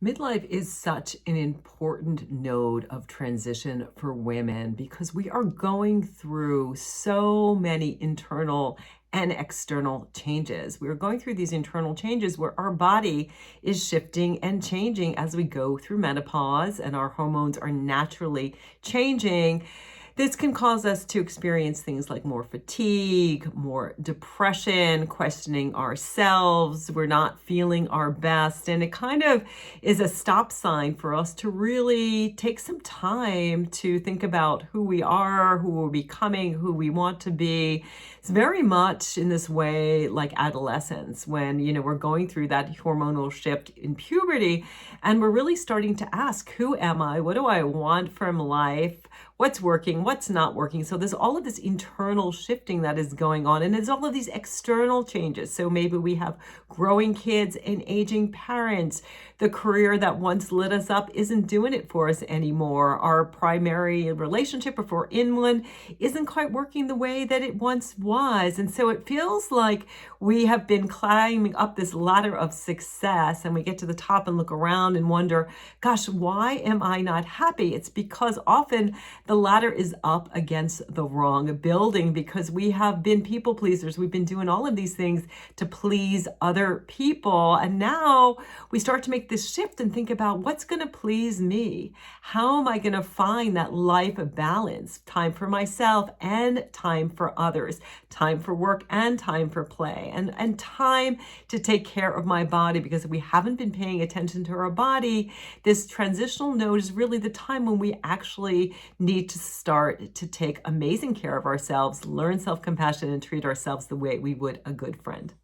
Midlife is such an important node of transition for women because we are going through so many internal and external changes. We're going through these internal changes where our body is shifting and changing as we go through menopause and our hormones are naturally changing. This can cause us to experience things like more fatigue, more depression, questioning ourselves. We're not feeling our best. And it kind of is a stop sign for us to really take some time to think about who we are, who we're becoming, who we want to be. It's very much in this way like adolescence when, we're going through that hormonal shift in puberty and we're really starting to ask, who am I? What do I want from life? What's working, what's not working. So there's all of this internal shifting that is going on, and there's all of these external changes. So maybe we have growing kids and aging parents. The career that once lit us up isn't doing it for us anymore. Our primary relationship, if we're in one, isn't quite working the way that it once was. And so it feels like we have been climbing up this ladder of success, and we get to the top and look around and wonder, gosh, why am I not happy? It's because often the ladder is up against the wrong building because we have been people pleasers. We've been doing all of these things to please other people. And now we start to make this shift and think about what's going to please me. How am I going to find that life balance? Time for myself and time for others, time for work and time for play, and time to take care of my body, because if we haven't been paying attention to our body, this transitional node is really the time when we actually need to start to take amazing care of ourselves, learn self-compassion, and treat ourselves the way we would a good friend.